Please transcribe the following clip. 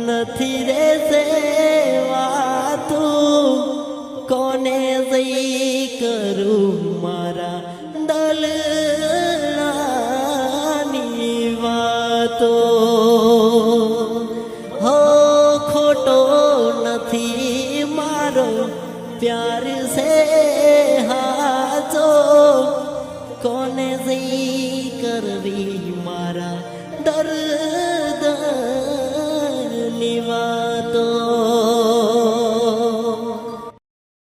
નથી રે સેવા તું કોને જઈ કરું મારા દલની વાતો હો ખોટો નથી મારો પ્યાર છે હાચો કોને જઈ કરવી મારા દર્દ